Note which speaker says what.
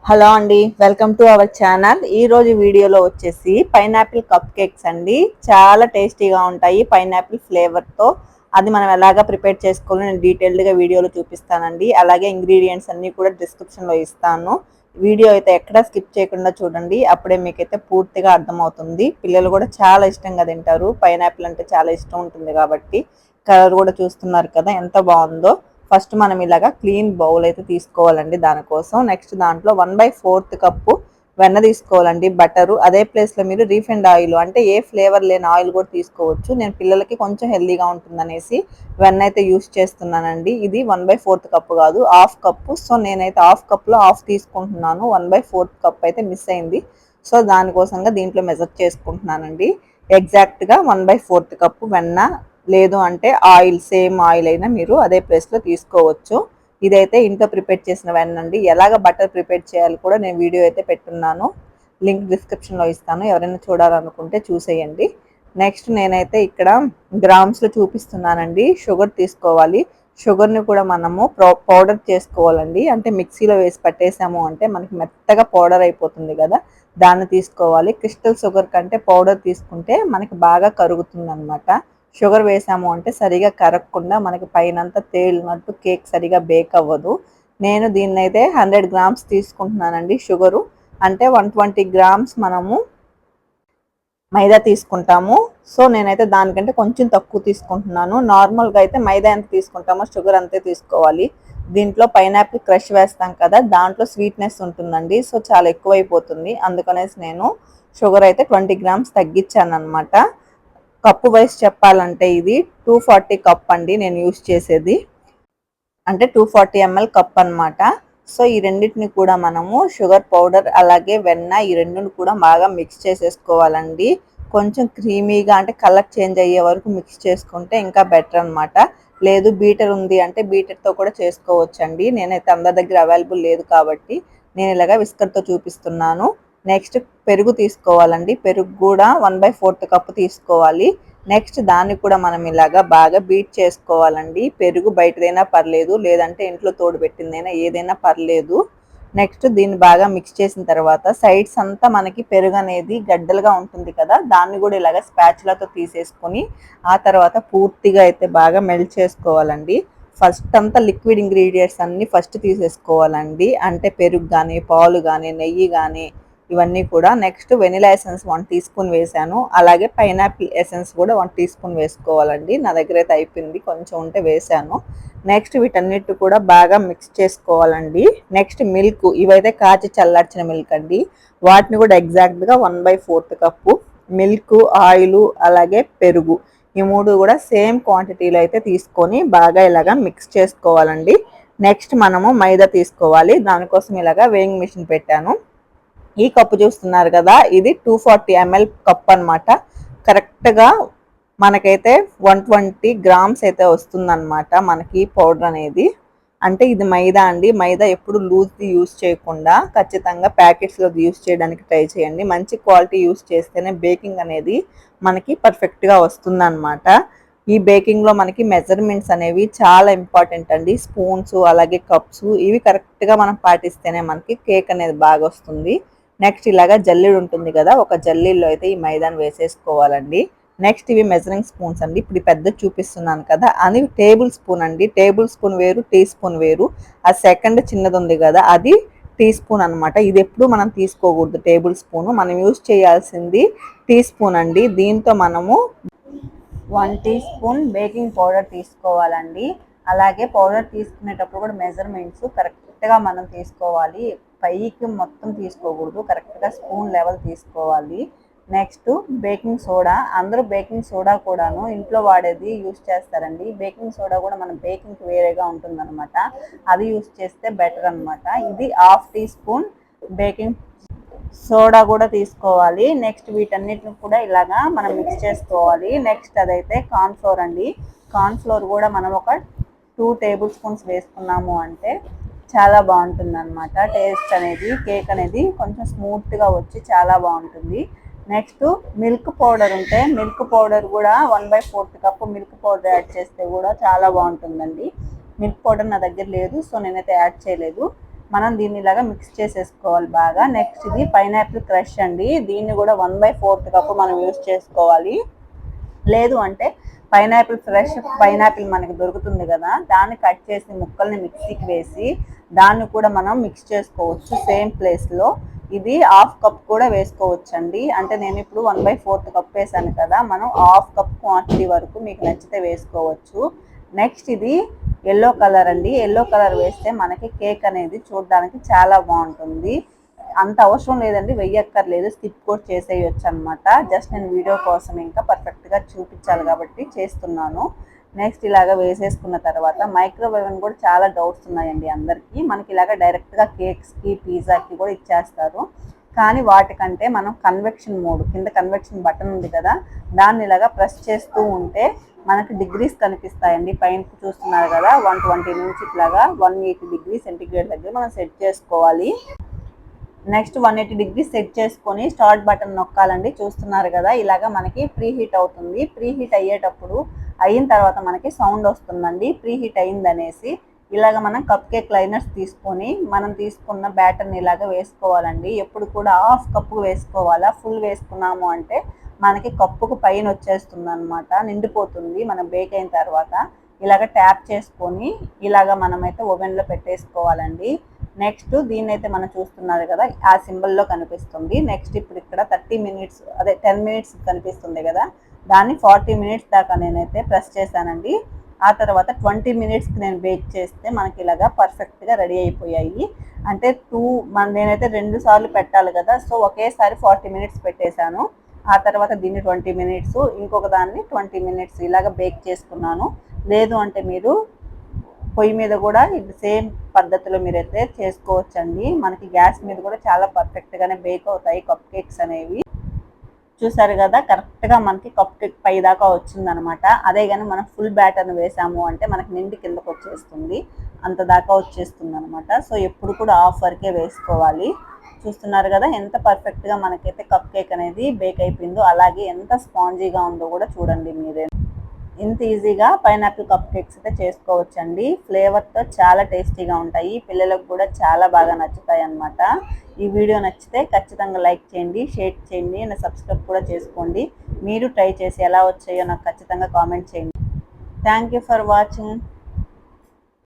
Speaker 1: Hello అండి, welcome to our channel. ఈ రోజు వీడియోలో వచ్చేసి పైనాపిల్ కప్ కేక్స్ అండి. చాలా టేస్టీగా ఉంటాయి పైనాపిల్ ఫ్లేవర్తో. అది మనం ఎలాగా ప్రిపేర్ చేసుకోవాలో నేను డీటెయిల్డ్గా వీడియోలో చూపిస్తానండి. అలాగే ఇంగ్రీడియంట్స్ అన్నీ కూడా డిస్క్రిప్షన్లో ఇస్తాను. వీడియో అయితే ఎక్కడా స్కిప్ చేయకుండా చూడండి, అప్పుడే మీకైతే పూర్తిగా అర్థమవుతుంది. పిల్లలు కూడా చాలా ఇష్టంగా తింటారు, పైనాపిల్ అంటే చాలా ఇష్టం ఉంటుంది కాబట్టి. కలర్ కూడా చూస్తున్నారు కదా ఎంత బాగుందో. ఫస్ట్ మనం ఇలాగా క్లీన్ బౌల్ అయితే తీసుకోవాలండి దానికోసం. నెక్స్ట్ దాంట్లో 1/4 కప్పు వెన్న తీసుకోవాలండి, బటరు. అదే ప్లేస్లో మీరు రీఫైండ్ ఆయిల్ అంటే ఏ ఫ్లేవర్ లేని ఆయిల్ కూడా తీసుకోవచ్చు. నేను పిల్లలకి కొంచెం హెల్దీగా ఉంటుందనేసి వెన్న అయితే యూస్ చేస్తున్నానండి. ఇది 1/4 కప్పు కాదు, హాఫ్ కప్పు. సో నేనైతే హాఫ్ కప్లో హాఫ్ తీసుకుంటున్నాను, 1/4 కప్ అయితే మిస్ అయింది. సో దానికోసంగా దీంట్లో మెజర్ చేసుకుంటున్నానండి. ఎగ్జాక్ట్గా 1/4 కప్పు వెన్న, లేదు అంటే ఆయిల్, సేమ్ ఆయిల్ అయినా మీరు అదే ప్లేస్లో తీసుకోవచ్చు. ఇదైతే ఇంట్లో ప్రిపేర్ చేసిన వెన్న అండి. ఎలాగ బటర్ ప్రిపేర్ చేయాలి కూడా నేను వీడియో అయితే పెట్టున్నాను, లింక్ డిస్క్రిప్షన్లో ఇస్తాను, ఎవరైనా చూడాలనుకుంటే చూసేయండి. నెక్స్ట్ నేనైతే ఇక్కడ గ్రామ్స్లో చూపిస్తున్నానండి. షుగర్ తీసుకోవాలి. షుగర్ని కూడా మనము పౌడర్ చేసుకోవాలండి. అంటే మిక్సీలో వేసి పట్టేసాము అంటే మనకి మెత్తగా పౌడర్ అయిపోతుంది కదా, దాన్ని తీసుకోవాలి. క్రిస్టల్ షుగర్ కంటే పౌడర్ తీసుకుంటే మనకి బాగా కరుగుతుంది అనమాట. షుగర్ వేసాము అంటే సరిగా కరగకుండా మనకి పైనంతా తేలినట్టు కేక్ సరిగా బేక్ అవ్వదు. నేను దీన్నైతే 100 గ్రామ్స్ తీసుకుంటున్నానండి షుగరు. అంటే 120 గ్రామ్స్ మనము మైదా తీసుకుంటాము. సో నేనైతే దానికంటే కొంచెం తక్కువ తీసుకుంటున్నాను. నార్మల్గా అయితే మైదా ఎంత తీసుకుంటామో షుగర్ అంతే తీసుకోవాలి. దీంట్లో పైనాపిల్ క్రష్ వేస్తాం కదా, దాంట్లో స్వీట్నెస్ ఉంటుందండి. సో చాలా ఎక్కువైపోతుంది, అందుకనేసి నేను షుగర్ అయితే 20 గ్రామ్స్ తగ్గించాను అనమాట. కప్పు వైస్ చెప్పాలంటే ఇది 240 కప్ అండి నేను యూస్ చేసేది, అంటే 240 ml కప్ అనమాట. సో ఈ రెండింటిని కూడా మనము షుగర్ పౌడర్ అలాగే వెన్న ఈ రెండుని కూడా బాగా మిక్స్ చేసేసుకోవాలండి. కొంచెం క్రీమీగా అంటే కలర్ చేంజ్ అయ్యే వరకు మిక్స్ చేసుకుంటే ఇంకా బెటర్ అనమాట. లేదు బీటర్ ఉంది అంటే బీటర్తో కూడా చేసుకోవచ్చండి. నేనైతే అందరి దగ్గర అవైలబుల్ లేదు కాబట్టి నేను ఇలాగా విస్కర్తో చూపిస్తున్నాను. నెక్స్ట్ పెరుగు తీసుకోవాలండి. పెరుగు కూడా 1/4 కప్పు తీసుకోవాలి. నెక్స్ట్ దాన్ని కూడా మనం ఇలాగా బాగా బీట్ చేసుకోవాలండి. పెరుగు బయటదైనా పర్లేదు, లేదంటే ఇంట్లో తోడు పెట్టిందైనా ఏదైనా పర్లేదు. నెక్స్ట్ దీన్ని బాగా మిక్స్ చేసిన తర్వాత సైడ్స్ అంతా మనకి పెరుగు అనేది గడ్డలుగా ఉంటుంది కదా, దాన్ని కూడా ఇలాగ స్పాచులాతో తీసేసుకొని ఆ తర్వాత పూర్తిగా అయితే బాగా మెల్ట్ చేసుకోవాలండి. ఫస్ట్ అంతా లిక్విడ్ ఇంగ్రీడియంట్స్ అన్నీ ఫస్ట్ తీసేసుకోవాలండి. అంటే పెరుగు కానీ, పాలు కానీ, నెయ్యి కానీ ఇవన్నీ కూడా. Next vanilla essence 1 teaspoon వేసాను. అలాగే పైనాపిల్ ఎసెన్స్ కూడా 1 టీ స్పూన్ వేసుకోవాలండి. నా దగ్గర అయితే అయిపోయింది, కొంచెం ఉంటే వేసాను. నెక్స్ట్ వీటన్నిటి కూడా బాగా మిక్స్ చేసుకోవాలండి. నెక్స్ట్ మిల్క్, ఇవైతే కాచి చల్లార్చిన మిల్క్ అండి. వాటిని కూడా ఎగ్జాక్ట్గా 1/4 కప్పు మిల్క్, ఆయిల్ అలాగే పెరుగు ఈ మూడు కూడా సేమ్ క్వాంటిటీలో అయితే తీసుకొని బాగా ఇలాగా మిక్స్ చేసుకోవాలండి. నెక్స్ట్ మనము మైదా తీసుకోవాలి. దానికోసం ఇలాగా వేయింగ్ మిషన్ పెట్టాను. ఈ కప్పు చూస్తున్నారు కదా, ఇది 240 ml కప్ అనమాట. కరెక్ట్గా మనకైతే 120 గ్రామ్స్ అయితే వస్తుందన్నమాట మనకి పౌడర్ అనేది. అంటే ఇది మైదా అండి. మైదా ఎప్పుడు లూజ్ది యూస్ చేయకుండా ఖచ్చితంగా ప్యాకెట్స్లో యూస్ చేయడానికి ట్రై చేయండి. మంచి క్వాలిటీ యూస్ చేస్తేనే బేకింగ్ అనేది మనకి పర్ఫెక్ట్గా వస్తుందన్నమాట. ఈ బేకింగ్లో మనకి మెజర్మెంట్స్ అనేవి చాలా ఇంపార్టెంట్ అండి. స్పూన్స్ అలాగే కప్స్ ఇవి కరెక్ట్గా మనం పాటిస్తేనే మనకి కేక్ అనేది బాగా వస్తుంది. నెక్స్ట్ ఇలాగా జల్లెడు ఉంటుంది కదా, ఒక జల్లెల్లో అయితే ఈ మైదాని వేసేసుకోవాలండి. నెక్స్ట్ ఇవి మెజరింగ్ స్పూన్స్ అండి. ఇప్పుడు పెద్ద చూపిస్తున్నాను కదా, అది టేబుల్ స్పూన్ అండి. టేబుల్ స్పూన్ వేరు, టీ స్పూన్ వేరు. ఆ సెకండ్ చిన్నది ఉంది కదా, అది టీ స్పూన్ అనమాట. ఇది ఎప్పుడు మనం తీసుకోకూడదు టేబుల్ స్పూన్, మనం యూజ్ చేయాల్సింది టీ స్పూన్ అండి. దీంతో మనము 1 టీ స్పూన్ బేకింగ్ పౌడర్ తీసుకోవాలండి. అలాగే పౌడర్ తీసుకునేటప్పుడు కూడా మెజర్మెంట్స్ కరెక్ట్గా మనం తీసుకోవాలి. పైకి మొత్తం తీసుకోకూడదు, కరెక్ట్గా స్పూన్ లెవెల్ తీసుకోవాలి. Next baking soda. అందరూ బేకింగ్ సోడా కూడాను ఇంట్లో వాడేది యూస్ చేస్తారండి. బేకింగ్ సోడా కూడా మన బేకింగ్కి వేరేగా ఉంటుందన్నమాట, అది యూస్ చేస్తే బెటర్ అనమాట. ఇది 1/2 టీ స్పూన్ బేకింగ్ సోడా కూడా తీసుకోవాలి. నెక్స్ట్ వీటన్నిటిని కూడా ఇలాగా మనం మిక్స్ చేసుకోవాలి. నెక్స్ట్ అదైతే కార్న్ ఫ్లోర్ అండి. కార్న్ ఫ్లోర్ కూడా మనం ఒక 2 టేబుల్ స్పూన్స్ వేసుకున్నాము అంటే చాలా బాగుంటుంది అనమాట. టేస్ట్ అనేది, కేక్ అనేది కొంచెం స్మూత్గా వచ్చి చాలా బాగుంటుంది. నెక్స్ట్ మిల్క్ పౌడర్ ఉంటే మిల్క్ పౌడర్ కూడా 1/4 కప్పు మిల్క్ పౌడర్ యాడ్ చేస్తే కూడా చాలా బాగుంటుందండి. మిల్క్ పౌడర్ నా దగ్గర లేదు, సో నేనైతే యాడ్ చేయలేదు. మనం దీన్ని ఇలాగా మిక్స్ చేసేసుకోవాలి బాగా. నెక్స్ట్ ఇది పైనాపిల్ క్రష్ అండి. దీన్ని కూడా 1/4 కప్పు మనం యూస్ చేసుకోవాలి. లేదు అంటే ఫ్రెష్ పైనాపిల్ మనకి దొరుకుతుంది కదా, దాన్ని కట్ చేసి ముక్కల్ని మిక్సీకి వేసి దాన్ని కూడా మనం మిక్స్ చేసుకోవచ్చు సేమ్ ప్లేస్లో. ఇది 1/2 కప్ కూడా వేసుకోవచ్చు అండి. అంటే నేను ఇప్పుడు 1/4 కప్ వేసాను కదా, మనం 1/2 కప్ క్వాంటిటీ వరకు మీకు నచ్చితే వేసుకోవచ్చు. నెక్స్ట్ ఇది ఎల్లో కలర్ అండి. ఎల్లో కలర్ వేస్తే మనకి కేక్ అనేది చూడడానికి చాలా బాగుంటుంది. అంత అవసరం లేదండి, వెయ్యక్కర్లేదు, స్కిప్ కూడా చేసేయచ్చు అనమాట. జస్ట్ నేను వీడియో కోసం ఇంకా పర్ఫెక్ట్గా చూపించాలి కాబట్టి చేస్తున్నాను. నెక్స్ట్ ఇలాగ వేసేసుకున్న తర్వాత మైక్రోవేవ్ అని కూడా చాలా డౌట్స్ ఉన్నాయండి అందరికీ. మనకి ఇలాగ డైరెక్ట్గా కేక్స్కి పిజ్జాకి కూడా ఇచ్చేస్తారు. కానీ వాటికంటే మనం కన్వెక్షన్ మోడ్ కింద కన్వెక్షన్ బటన్ ఉంది కదా, దాన్ని ఇలాగా ప్రెస్ చేస్తూ ఉంటే మనకి డిగ్రీస్ కనిపిస్తాయండి. పైన చూస్తున్నారు కదా 120 నుంచి ఇట్లాగా 180 డిగ్రీ సెంటిగ్రేడ్ దగ్గర మనం సెట్ చేసుకోవాలి. నెక్స్ట్ 180 డిగ్రీ సెట్ చేసుకొని స్టార్ట్ బటన్ నొక్కాలండి. చూస్తున్నారు కదా ఇలాగా మనకి ప్రీ హీట్ అవుతుంది. ప్రీ హీట్ అయ్యేటప్పుడు అయిన తర్వాత మనకి సౌండ్ వస్తుందండి ప్రీ హీట్ అయిందనేసి. ఇలాగ మనం కప్ కేక్ లైనర్స్ తీసుకొని మనం తీసుకున్న బ్యాటర్ని ఇలాగ వేసుకోవాలండి. ఎప్పుడు కూడా 1/2 కప్పు వేసుకోవాలా. ఫుల్ వేసుకున్నాము అంటే మనకి కప్పుకు పైన వచ్చేస్తుంది అనమాట, నిండిపోతుంది మనం బేక్ అయిన తర్వాత. ఇలాగ ట్యాప్ చేసుకొని ఇలాగ మనమైతే ఓవెన్లో పెట్టేసుకోవాలండి. నెక్స్ట్ దీన్ని అయితే మనం చూస్తున్నారు కదా ఆ సింబల్లో కనిపిస్తుంది. నెక్స్ట్ ఇప్పుడు ఇక్కడ 30 మినిట్స్ అదే 10 మినిట్స్ కనిపిస్తుంది కదా, దాన్ని 40 మినిట్స్ దాకా నేనైతే ప్రెస్ చేశానండి. ఆ తర్వాత 20 మినిట్స్కి నేను బేక్ చేస్తే మనకి ఇలాగా పర్ఫెక్ట్గా రెడీ అయిపోయాయి. అంటే నేనైతే 2 సార్లు పెట్టాలి కదా, సో ఒకేసారి 40 మినిట్స్ పెట్టేశాను. ఆ తర్వాత దీన్ని 20 మినిట్స్, ఇంకొక దాన్ని 20 మినిట్స్ ఇలాగ బేక్ చేసుకున్నాను. లేదు అంటే మీరు పొయ్యి మీద కూడా ఇది సేమ్ పద్ధతిలో మీరైతే చేసుకోవచ్చండి. మనకి గ్యాస్ మీద కూడా చాలా పర్ఫెక్ట్గానే బేక్ అవుతాయి కప్ కేక్స్ అనేవి. చూసారు కదా కరెక్ట్గా మనకి కప్ కేక్ పై దాకా వచ్చిందనమాట. అదే కానీ మనం ఫుల్ బ్యాటర్ని వేసాము అంటే మనకి నిండి కిందకు వచ్చేస్తుంది, అంత దాకా వచ్చేస్తుంది అనమాట. సో ఎప్పుడు కూడా 1/2 వరకే వేసుకోవాలి. చూస్తున్నారు కదా ఎంత పర్ఫెక్ట్గా మనకైతే కప్ కేక్ అనేది బేక్ అయిపోయిందో, అలాగే ఎంత స్పాంజీగా ఉందో కూడా చూడండి మీరే. ఇంత ఈజీగా పైనాపిల్ కప్ కేక్స్ అయితే చేసుకోవచ్చండి. ఫ్లేవర్తో చాలా టేస్టీగా ఉంటాయి, పిల్లలకు కూడా చాలా బాగా నచ్చుతాయి అన్నమాట. ఈ వీడియో నచ్చితే ఖచ్చితంగా లైక్ చేయండి, షేర్ చేయండి, సబ్స్క్రైబ్ కూడా చేసుకోండి. మీరు ట్రై చేసి ఎలా వచ్చాయో నాకు ఖచ్చితంగా కామెంట్ చేయండి. Thank you for watching.